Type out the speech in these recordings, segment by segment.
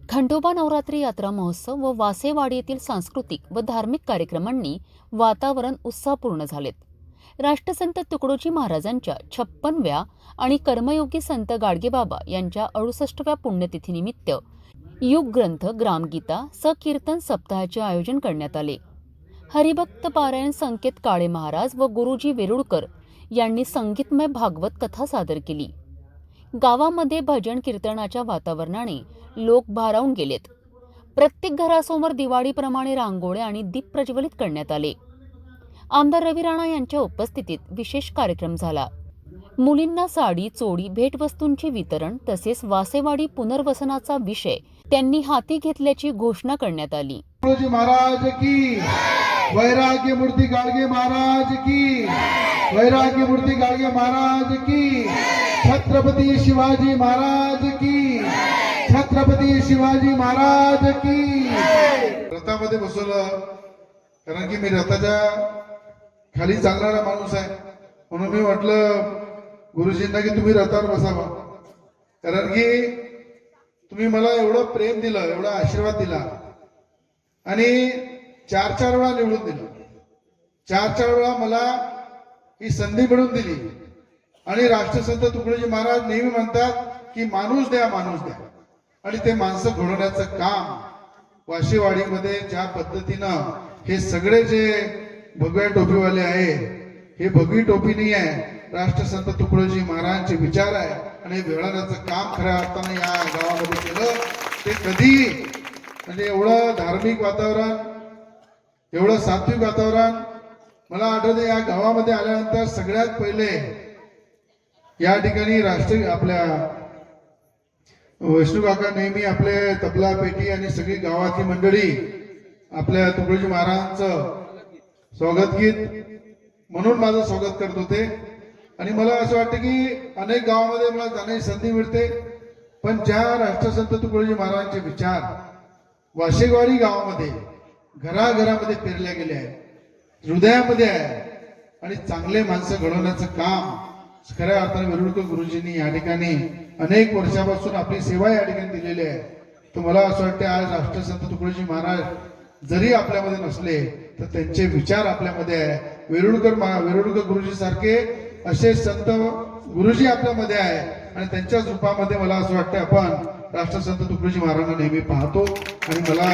खंडोबा नवरात्री यात्रा महोत्सव व वासेवाडी येथील सांस्कृतिक व धार्मिक कार्यक्रमांनी वातावरण उत्साहपूर्ण झालेत. राष्ट्रसंत तुकडोजी महाराजांच्या 56व्या आणि कर्मयोगी संत गाडगेबाबा यांच्या 68व्या पुण्यतिथीनिमित्त युग ग्रंथ ग्रामगीता कीर्तन सप्ताहाचे आयोजन करण्यात आले. हरिभक्त पारायण संकेत काळे महाराज व गुरुजी वेरुळकर यांनी संगीतमय भागवत कथा सादर केली. गावामध्ये भजन कीर्तनाच्या वातावरणाने लोक भारावून गेलेत. प्रत्येक घरासमोर दिवाळीप्रमाणे रांगोळ्या आणि दीप प्रज्वलित करण्यात आले. आमदार रवी राणा यांच्या उपस्थितीत विशेष कार्यक्रम झाला. मुलींना साडी चोळी भेटवस्तूंचे वितरण तसेच वासेवाडी पुनर्वसनाचा विषय त्यांनी हाती घेतल्याची घोषणा करण्यात आली. तुकडोजी महाराज की, वैराग्य मूर्ती गाडगे महाराज की, वैराग्य मूर्ती गाडगे महाराज की, छत्रपती शिवाजी महाराज की, छत्रपती शिवाजी महाराज की. रथामध्ये बसवलं कारण की मी रथाच्या खाली चालणारा माणूस आहे, म्हणून मी म्हटलं गुरुजींना की तुम्ही रथावर बसावा, कारण की तुम्ही मला एवढं प्रेम दिलं, एवढा आशीर्वाद दिला आणि चार वेळा निवडून दिलं, चार वेळा मला ही संधी मिळून दिली. आणि राष्ट्रसंत तुकडोजी महाराज नेहमी म्हणतात की माणूस द्या, माणूस द्या, आणि ते माणसं घडवण्याचं काम वाशेवाडीमध्ये ज्या पद्धतीनं हे सगळे जे भगव्या टोपीवाले आहे, हे भगवी टोपी नाही आहे, राष्ट्रसंत तुकडोजी महाराजांचे विचार आहे आणि घडवण्याचं काम खऱ्या अर्थाने या गावामध्ये केलं. ते कधी म्हणजे एवढं धार्मिक वातावरण, एवढं सात्विक वातावरण मला आठवतं. या गावामध्ये आल्यानंतर सगळ्यात पहिले या ठिकाणी आपल्या वैष्णू काका नेहमी आपले तबला पेटी आणि सगळी गावातली मंडळी आपल्या तुकडोजी महाराजांचं स्वागत गीत म्हणून माझं स्वागत करत होते. आणि मला असं वाटतं की अनेक गावामध्ये मला जाण्याची संधी मिळते, पण ज्या राष्ट्रसंत तुकडोजी महाराजांचे विचार वाशेवाडी गावामध्ये घराघरामध्ये पेरले गेले आहे, हृदयामध्ये आहे, आणि चांगले माणसं घडवण्याचं काम खऱ्या अर्थाने वेरुळकर गुरुजींनी या ठिकाणी अनेक वर्षापासून आपली सेवा या ठिकाणी दिलेली आहे. तर मला असं वाटतं आज राष्ट्रसंत तुकडोजी महाराज जरी आपल्यामध्ये नसले तर त्यांचे विचार आपल्यामध्ये आहे. वेरुळकर गुरुजी सारखे असे संत गुरुजी आपल्यामध्ये आहे आणि त्यांच्याच रूपामध्ये मला असं वाटतं आपण राष्ट्रसंत तुकडोजी महाराजांना नेहमी पाहतो. आणि मला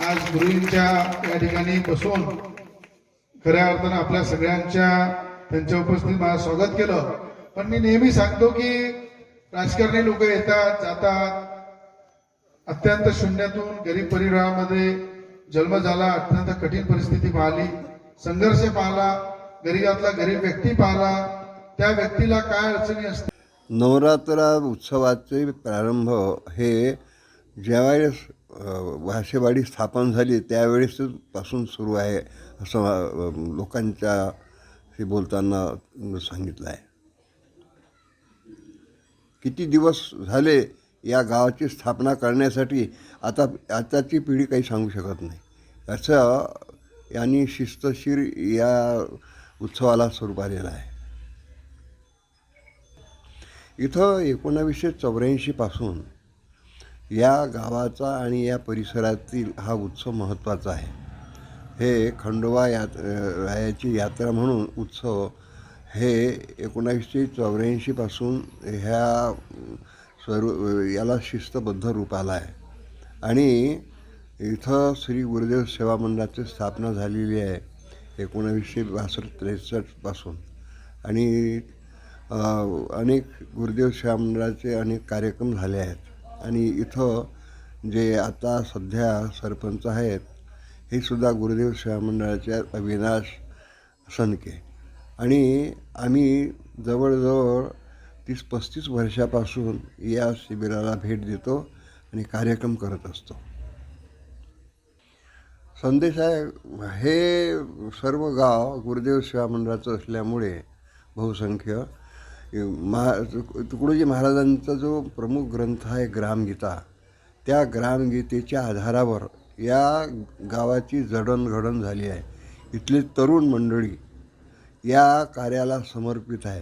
आज गुरुजींच्या या ठिकाणी बसून खऱ्या अर्थानं आपल्या सगळ्यांच्या त्यांच्या उपस्थितीत माझं स्वागत केलं. पण मी नेहमी सांगतो की राजकारणी लोक येतात जातात, अत्यंत शून्यातून गरीब परिवारामध्ये जन्म झाला, अत्यंत कठीण परिस्थिती पाहिली, संघर्ष पाहिला, गरीबातला गरीब व्यक्ती पाहिला, त्या व्यक्तीला काय अडचणी असते. नवरात्र उत्सवाचे प्रारंभ हे ज्यावेळेस वाशेवाडी स्थापन झाली त्यावेळेस पासून सुरू आहे असं लोकांच्या बोलताना सांगितलं आहे. किती दिवस झाले या गावाची स्थापना करण्यासाठी आताची पिढी काही सांगू शकत नाही. असं यांनी शिस्तशीर या उत्सवाला स्वरूप आलेलं आहे. इथं 1984 पासून या गावाचा आणि या परिसरातील हा उत्सव महत्त्वाचा आहे. हे खंडोबा रायाची यात्रा म्हणून उत्सव हे 1984 पासून ह्या याला शिस्तबद्ध रूप आला आहे. आणि इथं श्री गुरुदेव सेवा मंडळाची स्थापना झालेली आहे 1962-63 पासून. आणि अनेक गुरुदेव सेवा मंडळाचे अनेक कार्यक्रम झाले आहेत. आणि इथं जे आता सध्या सरपंच आहेत हे सुद्धा गुरुदेव सेवा मंडळाचे अविनाश सनके. आणि आम्ही जवळजवळ 30-35 वर्षापासून या शिबिराला भेट देतो आणि कार्यक्रम करत असतो. संदेश आहे, हे सर्व गाव गुरुदेव सेवा मंडळाचं असल्यामुळे बहुसंख्य तुकडोजी महाराजांचा जो प्रमुख ग्रंथ आहे ग्रामगीता, त्या ग्रामगीतेच्या आधारावर या गावाची जडणघडण झाली आहे. इथली तरुण मंडळी या कार्याला समर्पित आहे.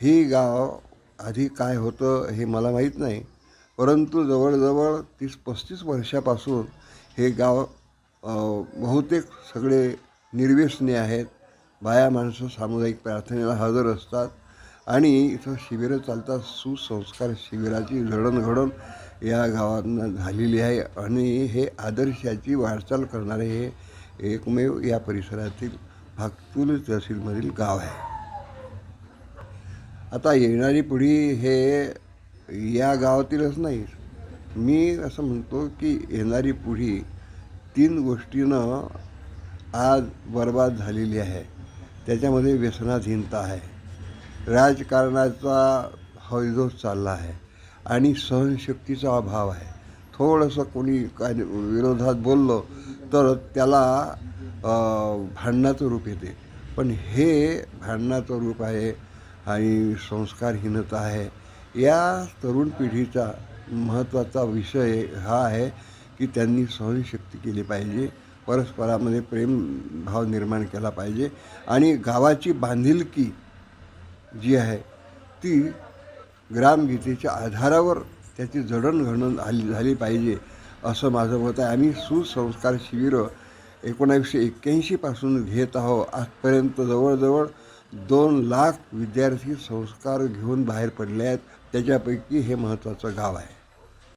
ही गाव आधी काय होतं हे मला माहीत नाही, परंतु जवळजवळ 30-35 वर्षापासून हे गाव बहुतेक सगळे निर्व्यसनी आहेत. बाया माणसं सामुदायिक प्रार्थनेला हजर असतात आणि इथं शिबिरं चालतात. सुसंस्कार शिबिराची जडणघडण या गावांना झालेली आहे आणि हे आदर्शाची वाटचाल करणारे हे एकमेव या परिसरातील भागतुल तहसीलमधील गाव आहे. आता येणारी पिढी हे या गावातीलच नाही, मी असं म्हणतो की येणारी पिढी 3 गोष्टीनं आज बर्बाद झालेली आहे. त्याच्यामध्ये व्यसनाधीनता आहे, राजकारणाचा हैदोस चालला आहे आणि सहनशक्तीचा अभाव आहे. थोडंसं कोणी काय विरोधात बोललं तर त्याला भांडणाचं रूप येते. पण हे भांडणाचं रूप आहे आणि संस्कारहीनता आहे. या तरुण पिढीचा महत्त्वाचा विषय हा आहे की त्यांनी सहनशक्ती केली पाहिजे, परस्परामध्ये प्रेमभाव निर्माण केला पाहिजे आणि गावाची बांधिलकी जी आहे ती ग्रामगीतेच्या आधारावर त्याची जडणघडण झाली पाहिजे असं माझं मत आहे. आम्ही सुसंस्कार शिबिरं 1981 पासून घेत आहोत. आजपर्यंत जवळजवळ 2 लाख विद्यार्थी संस्कार घेऊन बाहेर पडले आहेत. त्याच्यापैकी हे महत्त्वाचं गाव आहे.